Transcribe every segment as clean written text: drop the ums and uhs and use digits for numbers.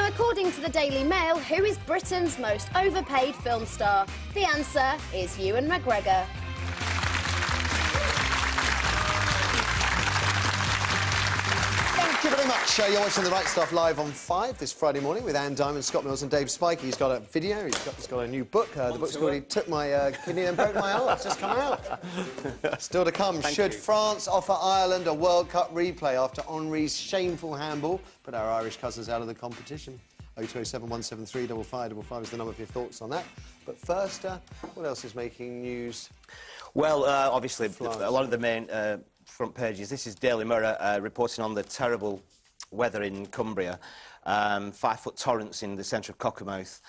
So according to the Daily Mail, who is Britain's most overpaid film star? The answer is Ewan McGregor. Thank you very much. You're watching The Right Stuff live on 5 this Friday morning with Anne Diamond, Scott Mills and Dave Spikey. He's got a video, he's got a new book. The book's called He Took My Kidney and Broke My Heart. It's just come out. Still to come. Should France offer Ireland a World Cup replay after Henry's shameful handball put our Irish cousins out of the competition? 0207 173 5555 is the number for your thoughts on that. But first, what else is making news? Well, obviously, a lot of the main front pages. This is Daily Mirror reporting on the terrible weather in Cumbria. 5-foot torrents in the centre of Cockermouth.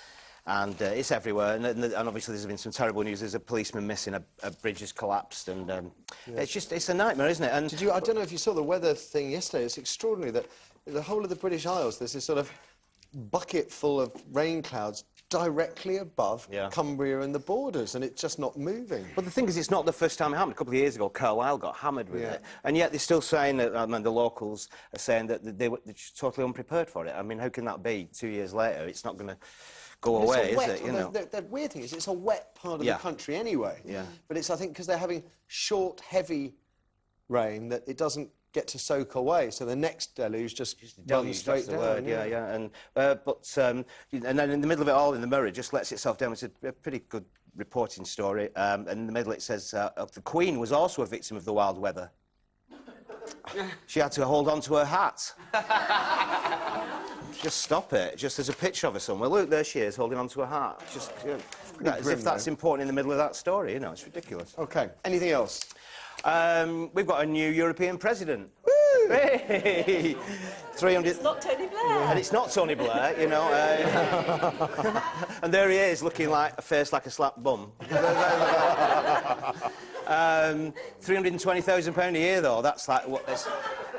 And it's everywhere. And obviously there's been some terrible news. There's a policeman missing, a bridge has collapsed. And it's a nightmare, isn't it? And I don't know if you saw the weather thing yesterday. It's extraordinary that the whole of the British Isles, there's this sort of bucket full of rain clouds directly above Cumbria and the borders, and it's just not moving. But the thing is, it's not the first time it happened. A couple of years ago, Carlisle got hammered with it, and yet they're still saying that, the locals are saying that they're totally unprepared for it. I mean, how can that be 2 years later? It's not going to go away, is it? You know? The weird thing is it's a wet part of the country anyway. Yeah. But it's, I think, because they're having short, heavy rain that it doesn't get to soak away, so the next deluge just runs straight down. And then in the middle of it all, in the Mirror, it just lets itself down. It's a pretty good reporting story. And in the middle it says the Queen was also a victim of the wild weather. She had to hold on to her hat. Just stop it. Just there's a picture of her somewhere. Look, there she is, holding on to her hat. Just as if that's important in the middle of that story, you know, it's ridiculous. OK. Anything else? We've got a new European president. Hey! 300... It's not Tony Blair. And it's not Tony Blair, you know. And there he is, looking like a face like a slapped bum. £320,000 a year, though. That's like what...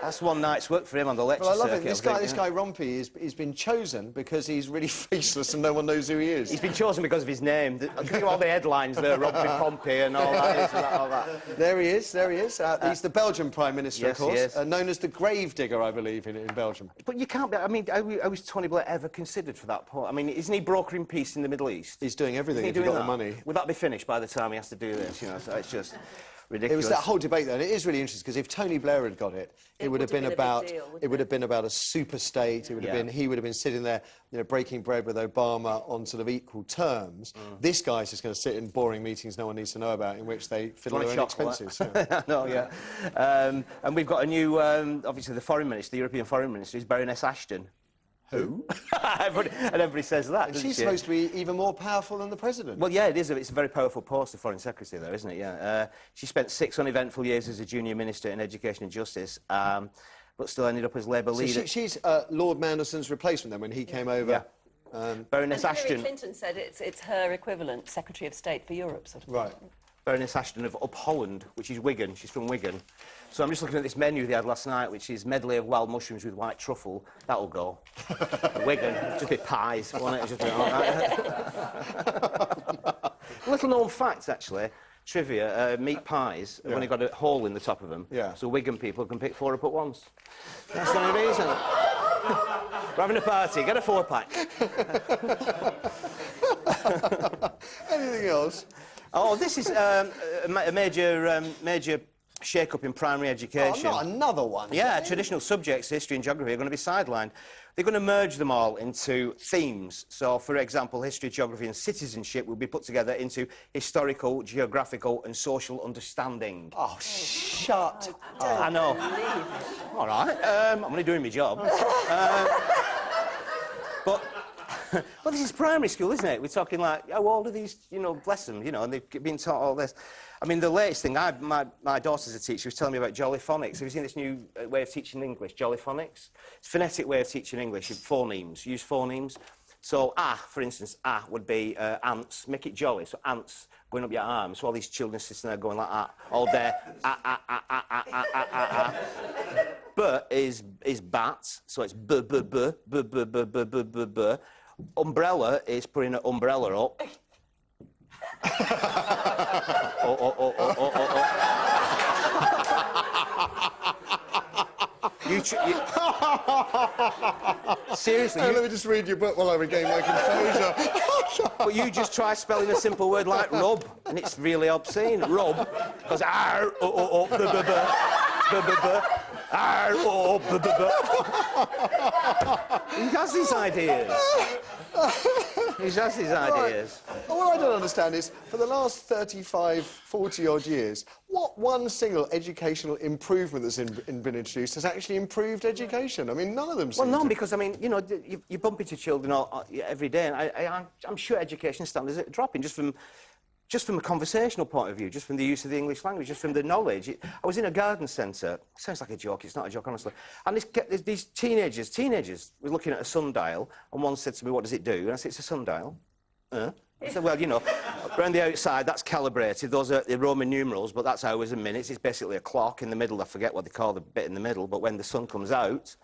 That's one night's work for him on the lecture circuit. Well, I love it. This guy Rompey, he's been chosen because he's really faceless and no one knows who he is. He's been chosen because of his name. Think of all the headlines there, Rompey Pompey and all that, all that. There he is, there he is. He's the Belgian Prime Minister, yes, of course, he is. Known as the Gravedigger, I believe, in Belgium. But you can't be... I mean, how was Tony Blair ever considered for that point? I mean, isn't he brokering peace in the Middle East? He's doing everything if he's got the money. Would that be finished by the time he has to do this, you know? So it's just... ridiculous. It was that whole debate, though, and it is really interesting because if Tony Blair had got it, it would have been about a super state. It would have been he would have been sitting there, you know, breaking bread with Obama on sort of equal terms. This guy's just going to sit in boring meetings no one needs to know about, in which they fiddle their own expenses. And we've got a new, obviously, the Foreign Minister, the European Foreign Minister, is Baroness Ashton. Who? everybody says that, she's supposed to be even more powerful than the President. Well, yeah, it is. It's a very powerful post, the Foreign Secretary, though, isn't it? Yeah. She spent 6 uneventful years as a junior minister in Education and Justice, but still ended up as Labour leader. She's Lord Manderson's replacement, then, when he came over. Yeah. Baroness Ashton... Hillary Clinton said it's her equivalent, Secretary of State for Europe, sort of. Right. Baroness Ashton of Up Holland, which is Wigan. She's from Wigan. So I'm just looking at this menu they had last night, which is medley of wild mushrooms with white truffle. That'll go. Wigan, just be pies, won't it? Just be all right. Little known fact, actually, trivia, meat pies have only got a hole in the top of them. Yeah. So Wigan people can pick 4 up at once. That's the only reason. We're having a party, get a 4-pack. Anything else? Oh, this is a major shake-up in primary education. Oh, not another one. Yeah, traditional subjects, history and geography, are going to be sidelined. They're going to merge them all into themes. So, for example, history, geography and citizenship will be put together into historical, geographical and social understanding. Oh, shut up. I know. All right, I'm only doing my job. Well, this is primary school, isn't it? We're talking like, how old are these, you know, bless them, you know, and they've been taught all this. I mean, the latest thing, my daughter's a teacher, was telling me about jollyphonics. Have you seen this new way of teaching English, jollyphonics? It's a phonetic way of teaching English, phonemes, use phonemes. So, for instance, would be ants, make it jolly, so ants going up your arm. So all these children sitting there going like that all day, B is bat, so it's b. Umbrella is putting an umbrella up. Seriously, Let me just read your book while I regain my composure. but you just try spelling a simple word like rub, and it's really obscene. Rub, because ar, oh, buh, buh, buh, buh, buh, buh, ar, oh, buh, buh, buh. He has these ideas. He has these ideas. Right. What I don't understand is, for the last 35, 40-odd years, what one single educational improvement that's been introduced has actually improved education? I mean, none of them seem Well, no, to... because, I mean, you know, you bump into children every day, and I'm sure education standards are dropping just from a conversational point of view, just from the use of the English language, just from the knowledge. I was in a garden centre. Sounds like a joke. It's not a joke, honestly. And these teenagers were looking at a sundial, and one said to me, "What does it do?" And I said, "It's a sundial." I said, "Well, you know, around the outside, that's calibrated. Those are the Roman numerals, but that's hours and minutes. It's basically a clock in the middle. I forget what they call the bit in the middle, but when the sun comes out,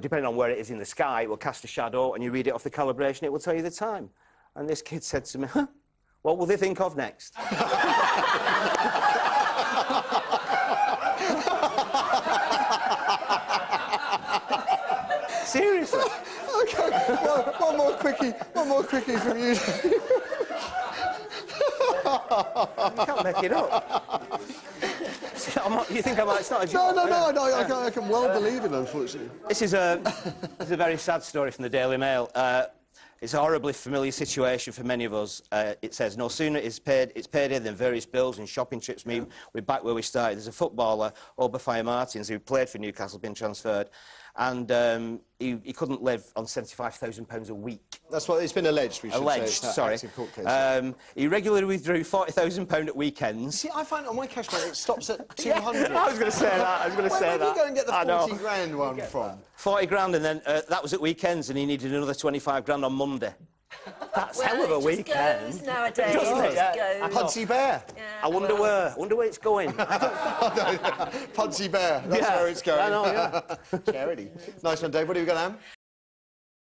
depending on where it is in the sky, it will cast a shadow, and you read it off the calibration, it will tell you the time." And this kid said to me, "Huh? What will they think of next?" Seriously. OK, well, one more quickie from you. You can't make it up. You think it's not a joke? No, I can well believe it, unfortunately. This is a very sad story from the Daily Mail. It's a horribly familiar situation for many of us. It says, "No sooner is payday than various bills and shopping trips mean we're back where we started. There's a footballer, Obafemi Martins, who played for Newcastle, been transferred, and he couldn't live on £75,000 a week." That's what it's been alleged, we should Alleged, say. sorry. Active court case. He regularly withdrew £40,000 at weekends. See, I find on my cash money it stops at 200. I was going to say that. Where did you go and get the 40 grand one from? 40 grand, and then that was at weekends, and he needed another 25 grand on Monday. That's hell of a weekend. Goes nowadays. Doesn't it? It goes. Pudsey Bear. Yeah, I wonder where it's going. Pudsey Bear, that's where it's going. I know, yeah. Charity. Nice one, Dave. What have you got, Am?